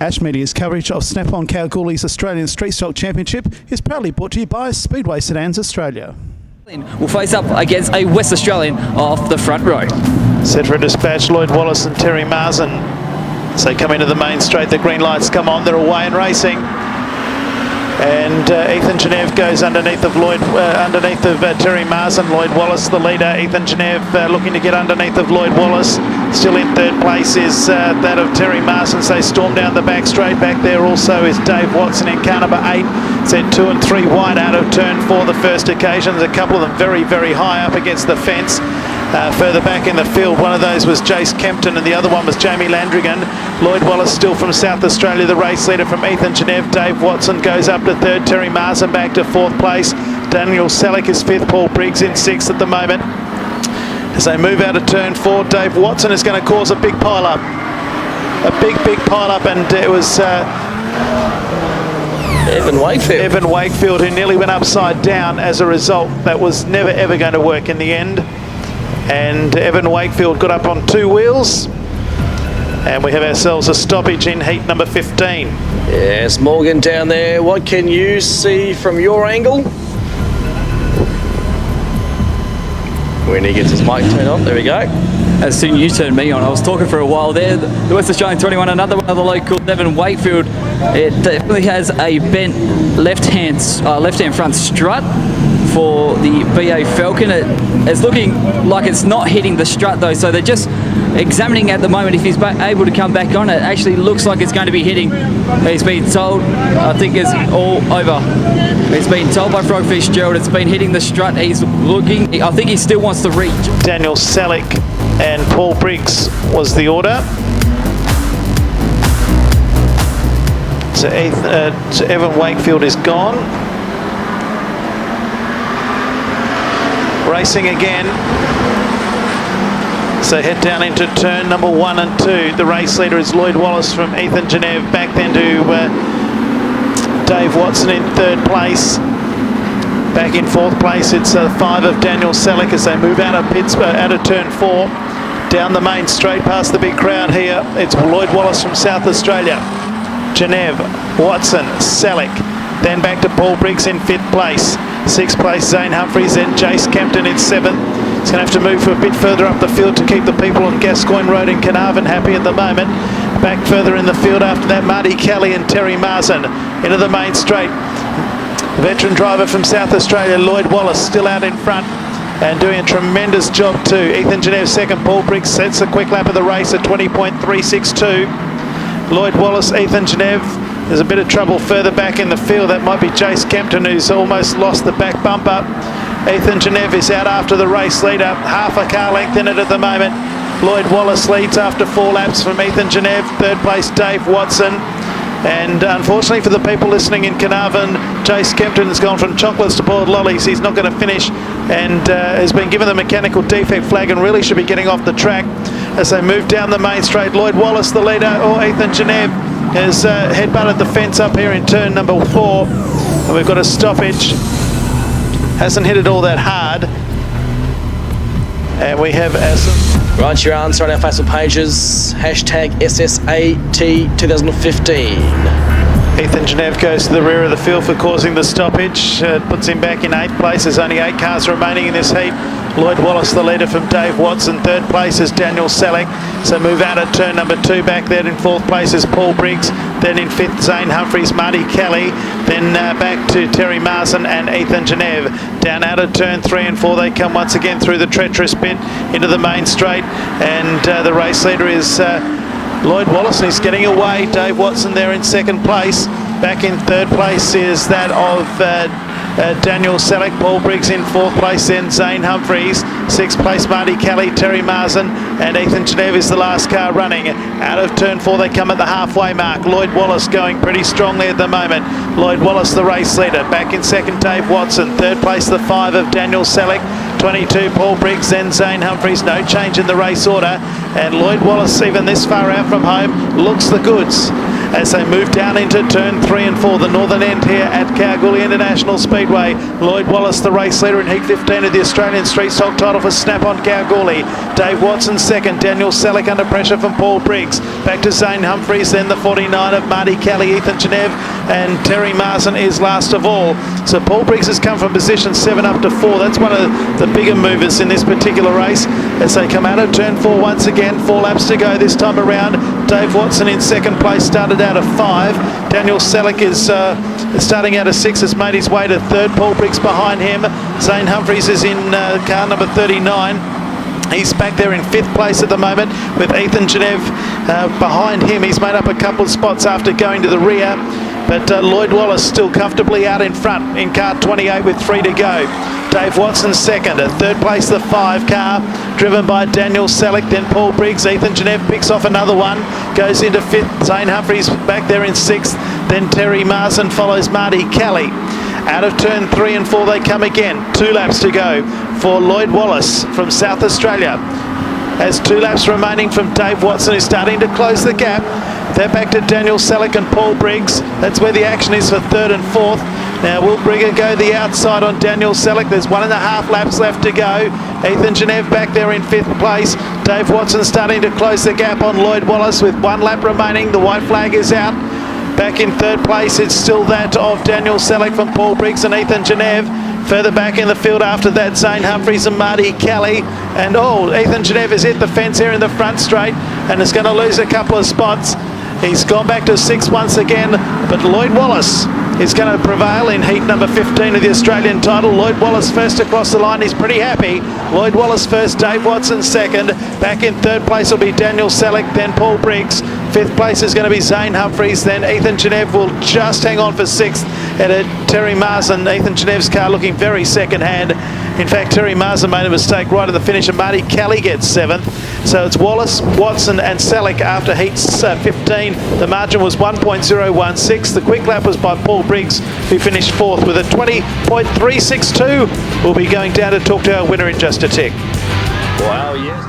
Ash Media's coverage of Snap-on Kalgoorlie's Australian Street Stock Championship is proudly brought to you by Speedway Sedans Australia. Will face up against a West Australian off the front row. Set for a dispatch, Lloyd Wallace and Terry Marsden. So come into the main straight, the green lights come on, they're away and racing. And Ethan Genev goes underneath of Terry Marsden. Lloyd Wallace the leader. Ethan Genev looking to get underneath of Lloyd Wallace. Still in third place is that of Terry Marsden. So storm down the back straight. Back there also is Dave Watson in car number 8. Set 2 and 3 wide out of turn 4 the first occasion. There's a couple of them very, very high up against the fence. Further back in the field, one of those was Jace Kempton and the other one was Jamie Landrigan. Lloyd Wallace still from South Australia, the race leader from Ethan Genev. Dave Watson goes up to third, Terry Marsden back to fourth place. Daniel Selleck is fifth, Paul Briggs in sixth at the moment. As they move out of turn 4, Dave Watson is going to cause a big pile-up. A big pile-up, and it was Evan Wakefield who nearly went upside down as a result. That was never ever going to work in the end. And Evan Wakefield got up on 2 wheels, and we have ourselves a stoppage in heat number 15. Yes, Morgan down there. What can you see from your angle? When he gets his mic turned on, there we go. As soon as you turned me on, I was talking for a while there. The West Australian 21, another one of the local, Evan Wakefield. It definitely has a bent left-hand front strut for the BA Falcon. It's looking like it's not hitting the strut though, so they're just examining at the moment if he's able to come back on. It actually looks like it's going to be hitting. He's been told, I think it's all over. It's been told by Frog Fitzgerald it's been hitting the strut. He's looking, I think he still wants to reach. Daniel Selleck and Paul Briggs was the order. So Evan Wakefield is gone. Racing again. So head down into turn number 1 and 2. The race leader is Lloyd Wallace from Ethan Genev. Back then to Dave Watson in third place. Back in fourth place, it's 5 of Daniel Selleck as they move out of turn 4. Down the main straight past the big crowd here. It's Lloyd Wallace from South Australia. Genev, Watson, Selleck. Then back to Paul Briggs in 5th place. 6th place, Zane Humphries, then Jace Kempton in 7th. He's going to have to move a bit further up the field to keep the people on Gascoyne Road in Carnarvon happy at the moment. Back further in the field after that, Marty Kelly and Terry Marsden into the main straight. Veteran driver from South Australia, Lloyd Wallace, still out in front and doing a tremendous job too. Ethan Genev second, Paul Briggs sets a quick lap of the race at 20.362. Lloyd Wallace, Ethan Genev. There's a bit of trouble further back in the field. That might be Jace Kempton, who's almost lost the back bumper. Ethan Genev is out after the race leader, half a car length in it at the moment. Lloyd Wallace leads after 4 laps from Ethan Genev. Third place, Dave Watson. And unfortunately for the people listening in Carnarvon, Jace Kempton has gone from chocolates to boiled lollies. He's not going to finish and has been given the mechanical defect flag and really should be getting off the track as they move down the main straight. Lloyd Wallace, the leader, or Ethan Genev, has headbutted the fence up here in turn number 4. And we've got a stoppage. Hasn't hit it all that hard. And we have Write your answer on our Facebook pages. Hashtag SSAT2015. Ethan Genev goes to the rear of the field for causing the stoppage. Puts him back in 8th place. There's only 8 cars remaining in this heat. Lloyd Wallace, the leader from Dave Watson. 3rd place is Daniel Selleck. So move out at turn number 2. Back there in 4th place is Paul Briggs. Then in 5th, Zane Humphries, Marty Kelly. Then back to Terry Marsden and Ethan Genev. Down out of turn 3 and 4, they come once again through the treacherous bit into the main straight. And the race leader is Lloyd Wallace, and he's getting away. Dave Watson there in 2nd place. Back in 3rd place is that of Daniel Selleck. Paul Briggs in 4th place, then Zane Humphries. 6th place, Marty Kelly, Terry Marsden, and Ethan Genev is the last car running. Out of turn 4, they come at the halfway mark. Lloyd Wallace going pretty strongly at the moment. Lloyd Wallace, the race leader. Back in 2nd, Dave Watson. 3rd place, the 5 of Daniel Selleck. 22, Paul Briggs, then Zane Humphries. No change in the race order. And Lloyd Wallace, even this far out from home, looks the goods. as they move down into turn 3 and 4, the northern end here at Kalgoorlie International Speedway. Lloyd Wallace, the race leader in Heat 15 of the Australian Street Stock title for Snap-on Kalgoorlie. Dave Watson second, Daniel Selleck under pressure from Paul Briggs. Back to Zane Humphries, then the 49 of Marty Kelly, Ethan Genev, and Terry Marsden is last of all. So Paul Briggs has come from position 7 up to 4. That's one of the bigger movers in this particular race as they come out of turn 4 once again. 4 laps to go this time around. Dave Watson in second place, started out of 5. Daniel Selleck is starting out of 6, has made his way to third. Paul Briggs behind him. Zane Humphries is in car number 39. He's back there in 5th place at the moment with Ethan Genev behind him. He's made up a couple of spots after going to the rear. But Lloyd Wallace still comfortably out in front in car 28 with 3 to go. Dave Watson second. At third place, the 5 car, driven by Daniel Selleck, then Paul Briggs. Ethan Genev picks off another one, goes into 5th. Zane Humphries back there in 6th. Then Terry Marsden follows Marty Kelly. Out of turn 3 and 4 they come again. 2 laps to go for Lloyd Wallace from South Australia. As 2 laps remaining from Dave Watson, who's starting to close the gap. They're back to Daniel Selleck and Paul Briggs. That's where the action is for 3rd and 4th. Now will Brigger go the outside on Daniel Selleck? There's 1.5 laps left to go. Ethan Genev back there in 5th place. Dave Watson starting to close the gap on Lloyd Wallace with 1 lap remaining. The white flag is out. Back in 3rd place, it's still that of Daniel Selleck from Paul Briggs and Ethan Genev. Further back in the field after that, Zane Humphries and Marty Kelly. And Ethan Genev has hit the fence here in the front straight and is going to lose a couple of spots. He's gone back to 6th once again, but Lloyd Wallace is going to prevail in heat number 15 of the Australian title. Lloyd Wallace first across the line. He's pretty happy. Lloyd Wallace first, Dave Watson second. Back in 3rd place will be Daniel Selleck, then Paul Briggs. 5th place is going to be Zane Humphries, then Ethan Genev will just hang on for 6th at Terry Marsden. Ethan Genev's car looking very second hand. In fact, Terry Marsden made a mistake right at the finish and Marty Kelly gets 7th. So it's Wallace, Watson and Selleck after heat 15. The margin was 1.016. The quick lap was by Paul Briggs, who finished 4th with a 20.362. We'll be going down to talk to our winner in just a tick. Wow, yes.